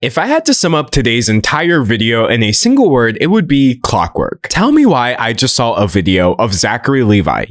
If I had to sum up today's entire video in a single word, it would be clockwork. Tell me why I just saw a video of Zachary Levi,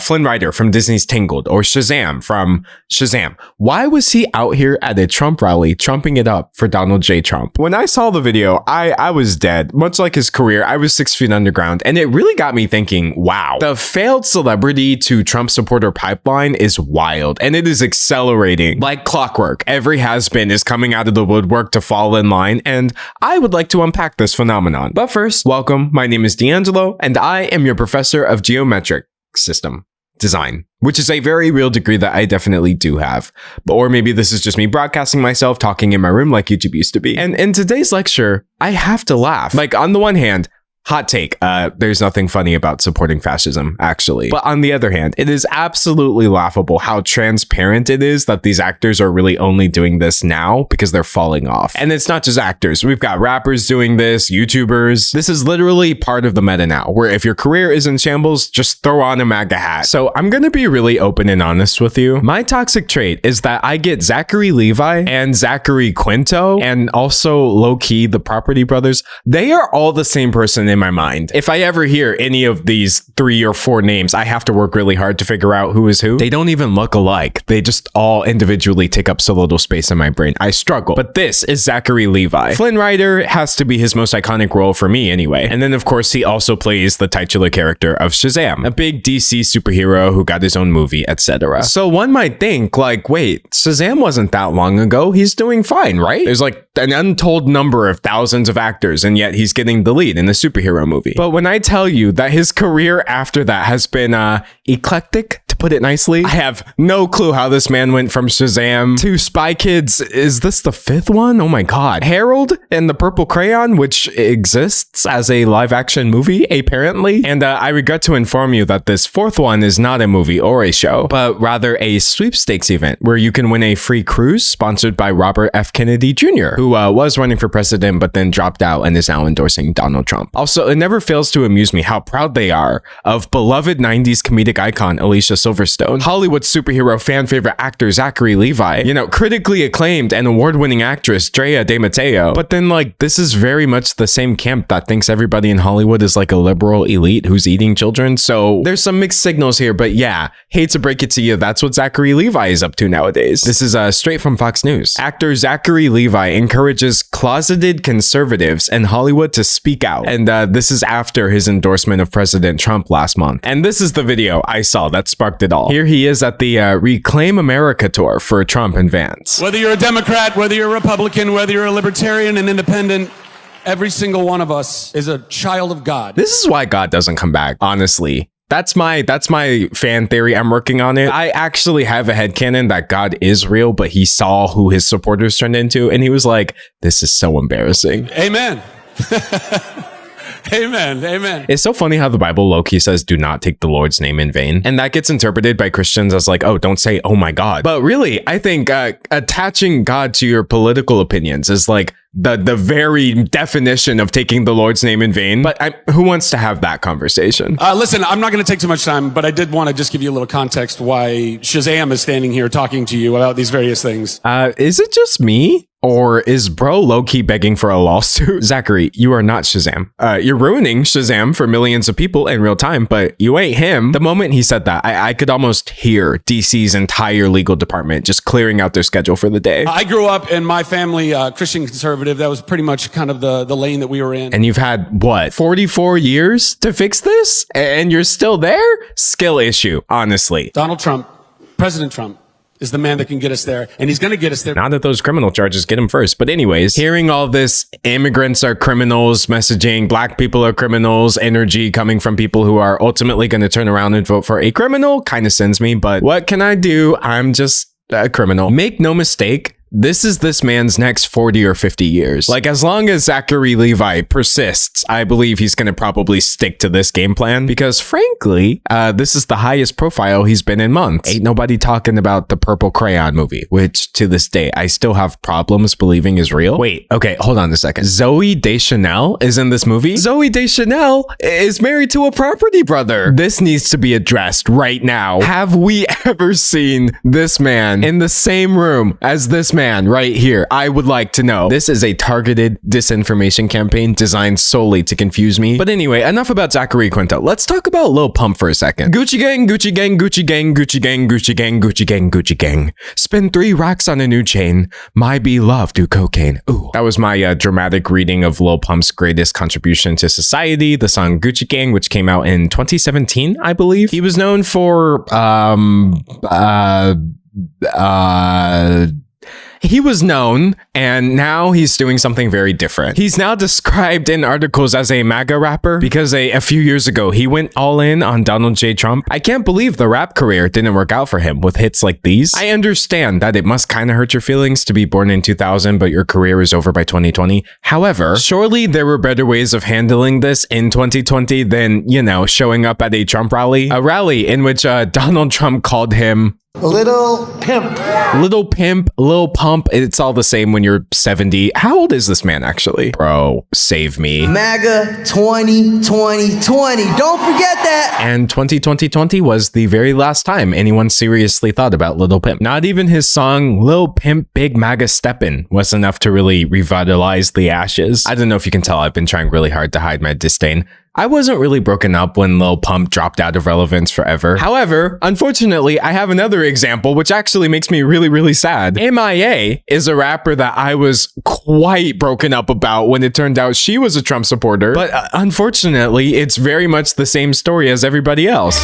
Flynn Rider from Disney's Tangled, or Shazam from Shazam. Why was he out here at a Trump rally trumping it up for Donald J. Trump? When I saw the video, I was dead. Much like his career, I was 6 feet underground, and it really got me thinking, wow, the failed celebrity to Trump supporter pipeline is wild, and it is accelerating like clockwork. Every has-been is coming out of the woodwork to fall in line, and I would like to unpack this phenomenon. But first, welcome. My name is D'Angelo, and I am your professor of geometric system design, which is a very real degree that I definitely do have. Or maybe this is just me broadcasting myself, talking in my room like YouTube used to be. And in today's lecture, I have to laugh. Like, on the one hand, hot take, there's nothing funny about supporting fascism, actually. But on the other hand, it is absolutely laughable how transparent it is that these actors are really only doing this now because they're falling off. And it's not just actors. We've got rappers doing this, YouTubers. This is literally part of the meta now, where if your career is in shambles, just throw on a MAGA hat. So I'm gonna be really open and honest with you. My toxic trait is that I get Zachary Levi and Zachary Quinto, and also low-key the Property Brothers. They are all the same person in my mind. If I ever hear any of these 3 or 4 names, I have to work really hard to figure out who is who. They don't even look alike. They just all individually take up so little space in my brain. I struggle. But this is Zachary Levi. Flynn Rider has to be his most iconic role for me anyway. And then of course he also plays the titular character of Shazam, a big DC superhero who got his own movie, etc. So one might think like, wait, Shazam wasn't that long ago. He's doing fine, right? There's like an untold number of thousands of actors, and yet he's getting the lead in a superhero movie. But when I tell you that his career after that has been eclectic, to put it nicely, I have no clue how this man went from Shazam to Spy Kids. Is this the 5th one? Oh my god. Harold and the Purple Crayon, which exists as a live action movie, apparently. And I regret to inform you that this 4th one is not a movie or a show, but rather a sweepstakes event where you can win a free cruise sponsored by Robert F. Kennedy Jr., who was running for president but then dropped out and is now endorsing Donald Trump. Also, it never fails to amuse me how proud they are of beloved 90s comedic icon Alicia Silverstone, Hollywood superhero fan favorite actor Zachary Levi, critically acclaimed and award-winning actress Drea De Matteo. But then like, this is very much the same camp that thinks everybody in Hollywood is like a liberal elite who's eating children. So there's some mixed signals here, but yeah, hate to break it to you, that's what Zachary Levi is up to nowadays. This is straight from Fox News. Actor Zachary Levi encourages closeted conservatives in Hollywood to speak out. And this is after his endorsement of President Trump last month. And this is the video I saw that sparked it all. Here he is at the Reclaim America tour for Trump and Vance. Whether you're a Democrat, whether you're a Republican, whether you're a libertarian, an independent, every single one of us is a child of God. This is why God doesn't come back, honestly. That's my fan theory. I'm working on it. I actually have a headcanon that God is real, but he saw who his supporters turned into, and he was like, this is so embarrassing. Amen. Amen. Amen. It's so funny how the Bible low-key says, do not take the Lord's name in vain. And that gets interpreted by Christians as like, oh, don't say, oh my God. But really, I think attaching God to your political opinions is like the very definition of taking the Lord's name in vain. But who wants to have that conversation? Listen, I'm not going to take too much time, but I did want to just give you a little context why Shazam is standing here talking to you about these various things. Is it just me? Or is bro low-key begging for a lawsuit? Zachary, you are not Shazam. You're ruining Shazam for millions of people in real time, but you ain't him. The moment he said that, I could almost hear DC's entire legal department just clearing out their schedule for the day. I grew up in my family, Christian conservative. That was pretty much kind of the lane that we were in. And you've had, what, 44 years to fix this? And you're still there? Skill issue, honestly. Donald Trump, President Trump, is the man that can get us there, and he's going to get us there. Not that those criminal charges get him first, but anyways, hearing all this immigrants are criminals messaging, black people are criminals energy coming from people who are ultimately going to turn around and vote for a criminal kind of sends me, but what can I do? I'm just a criminal. Make no mistake, this is this man's next 40 or 50 years. Like, as long as Zachary Levi persists, I believe he's going to probably stick to this game plan because, frankly, this is the highest profile he's been in months. Ain't nobody talking about the Purple Crayon movie, which to this day, I still have problems believing is real. Wait, okay, hold on a second. Zooey Deschanel is in this movie? Zooey Deschanel is married to a Property Brother. This needs to be addressed right now. Have we ever seen this man in the same room as this man man right here, I would like to know. This is a targeted disinformation campaign designed solely to confuse me. But anyway, enough about Zachary Quinto. Let's talk about Lil Pump for a second. Gucci gang, Gucci gang, Gucci gang, Gucci gang, Gucci gang, Gucci gang, Gucci gang. Spend 3 racks on a new chain. My beloved do cocaine. Ooh. That was my dramatic reading of Lil Pump's greatest contribution to society, the song Gucci Gang, which came out in 2017, I believe. He was known for, he was known, and now he's doing something very different. He's now described in articles as a MAGA rapper because a few years ago, he went all in on Donald J. Trump. I can't believe the rap career didn't work out for him with hits like these. I understand that it must kind of hurt your feelings to be born in 2000, but your career is over by 2020. However, surely there were better ways of handling this in 2020 than, you know, showing up at a Trump rally. A rally in which Donald Trump called him Little Pimp. Little Pimp, Lil Pump, it's all the same when you're 70. How old is this man actually? Bro, save me. MAGA 2020. Don't forget that. And 2020 was the very last time anyone seriously thought about Little Pimp. Not even his song Lil Pimp Big MAGA Steppin' was enough to really revitalize the ashes. I don't know if you can tell, I've been trying really hard to hide my disdain. I wasn't really broken up when Lil Pump dropped out of relevance forever. However, unfortunately, I have another example which actually makes me really, really sad. M.I.A. is a rapper that I was quite broken up about when it turned out she was a Trump supporter. But unfortunately, it's very much the same story as everybody else.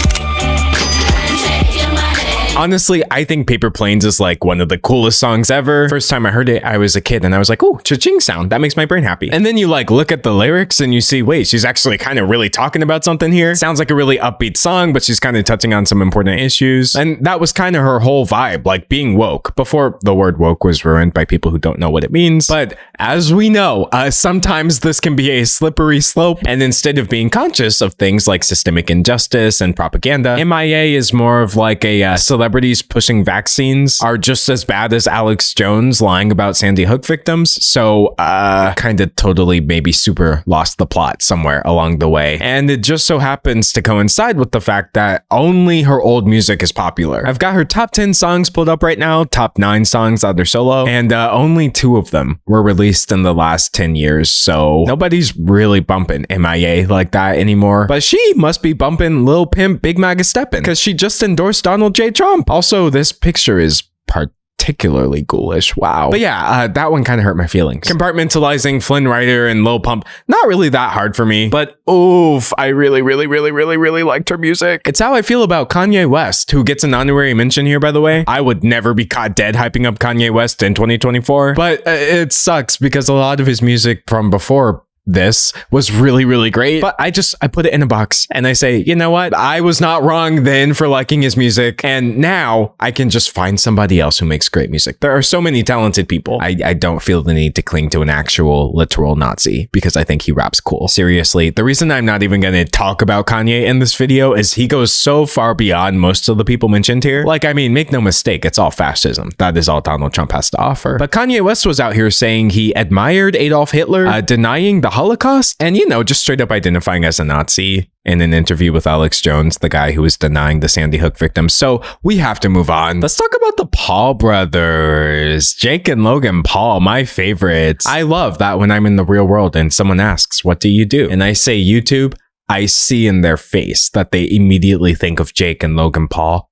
Honestly, I think Paper Planes is like one of the coolest songs ever. First time I heard it, I was a kid and I was like, oh, cha-ching sound. That makes my brain happy. And then you like look at the lyrics and you see, wait, she's actually kind of really talking about something here. Sounds like a really upbeat song, but she's kind of touching on some important issues. And that was kind of her whole vibe, like being woke, before the word woke was ruined by people who don't know what it means. But as we know, sometimes this can be a slippery slope. And instead of being conscious of things like systemic injustice and propaganda, M.I.A. is more of like a celebrities pushing vaccines are just as bad as Alex Jones lying about Sandy Hook victims. So kind of totally maybe super lost the plot somewhere along the way. And it just so happens to coincide with the fact that only her old music is popular. I've got her top 10 songs pulled up right now, top 9 songs on their solo, and only 2 of them were released in the last 10 years. So nobody's really bumping M.I.A. like that anymore. But she must be bumping Lil Pimp Big MAGA Steppin' because she just endorsed Donald J. Trump. Also, this picture is particularly ghoulish. Wow. But yeah, that one kind of hurt my feelings. Compartmentalizing Flynn Rider and Lil Pump, not really that hard for me, but oof, I really liked her music. It's how I feel about Kanye West, who gets an honorary mention here, by the way. I would never be caught dead hyping up Kanye West in 2024, but it sucks because a lot of his music from before this was really great, but I put it in a box and I say, you know what? I was not wrong then for liking his music, and now I can just find somebody else who makes great music. There are so many talented people. I don't feel the need to cling to an actual literal Nazi because I think he raps cool. Seriously, the reason I'm not even going to talk about Kanye in this video is he goes so far beyond most of the people mentioned here. Like, I mean, make no mistake, it's all fascism. That is all Donald Trump has to offer. But Kanye West was out here saying he admired Adolf Hitler, denying the Holocaust, and, you know, just straight up identifying as a Nazi in an interview with Alex Jones, the guy who was denying the Sandy Hook victims. So we have to move on. Let's talk about the Paul brothers. Jake and Logan Paul, my favorites. I love that when I'm in the real world and someone asks, what do you do? And I say YouTube, I see in their face that they immediately think of Jake and Logan Paul.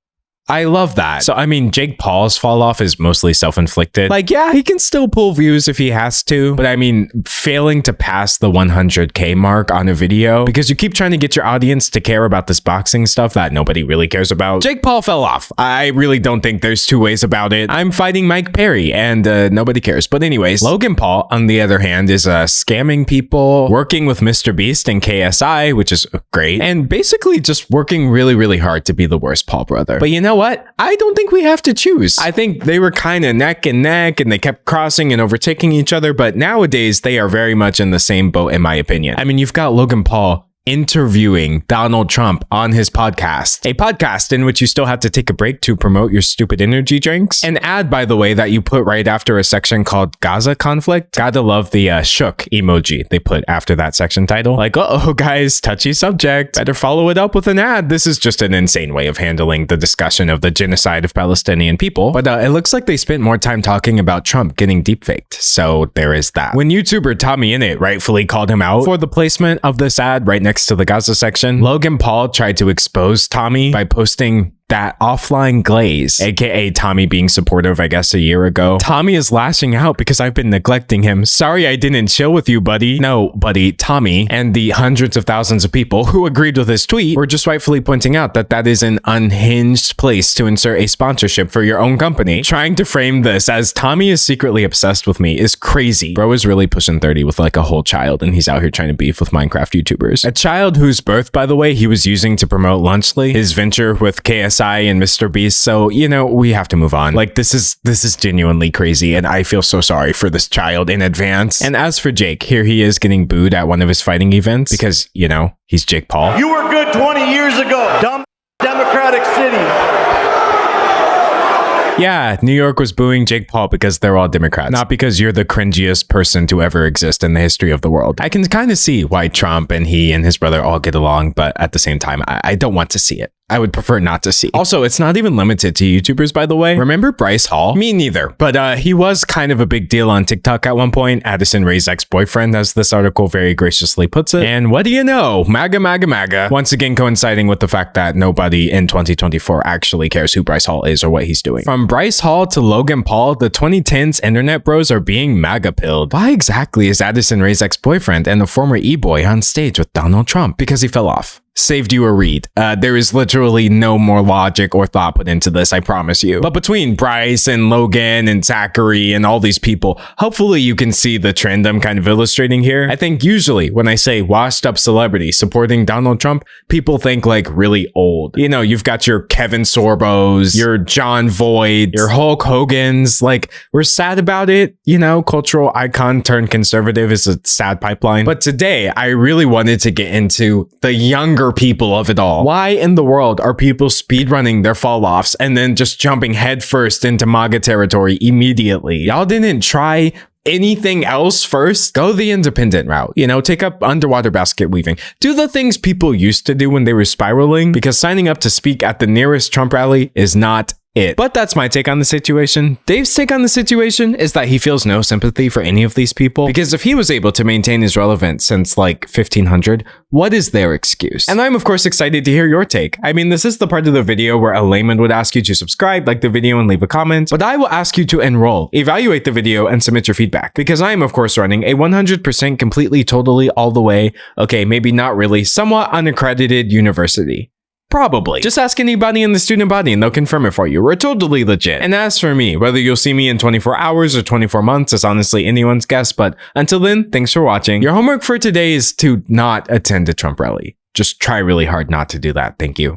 I love that. So, I mean, Jake Paul's fall off is mostly self-inflicted. Like, yeah, he can still pull views if he has to. But I mean, failing to pass the 100K mark on a video because you keep trying to get your audience to care about this boxing stuff that nobody really cares about. Jake Paul fell off. I really don't think there's two ways about it. I'm fighting Mike Perry and nobody cares. But anyways, Logan Paul, on the other hand, is scamming people, working with Mr. Beast and KSI, which is great, and basically just working really hard to be the worst Paul brother. But you know what? I don't think we have to choose. I think they were kind of neck and neck and they kept crossing and overtaking each other, but nowadays they are very much in the same boat in my opinion. I mean, you've got Logan Paul interviewing Donald Trump on his podcast. A podcast in which you still have to take a break to promote your stupid energy drinks. An ad, by the way, that you put right after a section called Gaza conflict. Gotta love the shook emoji they put after that section title. Like, uh-oh, guys, touchy subject. Better follow it up with an ad. This is just an insane way of handling the discussion of the genocide of Palestinian people. But it looks like they spent more time talking about Trump getting deepfaked. So there is that. When YouTuber Tommy Innit rightfully called him out for the placement of this ad right next to the Gaza section, Logan Paul tried to expose Tommy by posting that offline glaze, aka Tommy being supportive, I guess, a year ago. Tommy is lashing out because I've been neglecting him. Sorry I didn't chill with you, buddy. No, buddy, Tommy and the hundreds of thousands of people who agreed with his tweet were just rightfully pointing out that that is an unhinged place to insert a sponsorship for your own company. Trying to frame this as Tommy is secretly obsessed with me is crazy. Bro is really pushing 30 with like a whole child, and he's out here trying to beef with Minecraft YouTubers. A child whose birth, by the way, he was using to promote Lunchly, his venture with KSI and Mr. Beast. So, you know, we have to move on. Like, this is genuinely crazy, and I feel so sorry for this child in advance. And as for Jake, here he is getting booed at one of his fighting events because, you know, he's Jake Paul. You were good 20 years ago, dumb Democratic city. Yeah, New York was booing Jake Paul because they're all Democrats, not because you're the cringiest person to ever exist in the history of the world. I can kind of see why Trump and he and his brother all get along, but at the same time, I don't want to see it. I would prefer not to see. Also, it's not even limited to YouTubers, by the way. Remember Bryce Hall? Me neither. But he was kind of a big deal on TikTok at one point. Addison Rae's ex-boyfriend, as this article very graciously puts it. And what do you know? MAGA, MAGA, MAGA. Once again, coinciding with the fact that nobody in 2024 actually cares who Bryce Hall is or what he's doing. From Bryce Hall to Logan Paul, the 2010s internet bros are being MAGA-pilled. Why exactly is Addison Rae's ex-boyfriend and a former e-boy on stage with Donald Trump? Because he fell off. Saved you a read. There is literally no more logic or thought put into this, I promise you. But between Bryce and Logan and Zachary and all these people, hopefully you can see the trend I'm kind of illustrating here. I think usually when I say washed up celebrity supporting Donald Trump, people think like really old. You know, you've got your Kevin Sorbos, your John Voight, your Hulk Hogan's. Like, we're sad about it. You know, cultural icon turned conservative is a sad pipeline. But today, I really wanted to get into the younger people of it all. Why in the world are people speedrunning their fall-offs and then just jumping headfirst into MAGA territory immediately? Y'all didn't try anything else first? Go the independent route. You know, take up underwater basket weaving. Do the things people used to do when they were spiraling, because signing up to speak at the nearest Trump rally is not it. But that's my take on the situation. Dave's take on the situation is that he feels no sympathy for any of these people, because if he was able to maintain his relevance since like 1500, what is their excuse? And I'm of course excited to hear your take. I mean, this is the part of the video where a layman would ask you to subscribe, like the video, and leave a comment, but I will ask you to enroll, evaluate the video, and submit your feedback, because I am of course running a 100% completely, totally, all the way, okay, maybe not really, somewhat unaccredited university. Probably. Just ask anybody in the student body and they'll confirm it for you. We're totally legit. And as for me, whether you'll see me in 24 hours or 24 months is honestly anyone's guess, but until then, thanks for watching. Your homework for today is to not attend a Trump rally. Just try really hard not to do that. Thank you.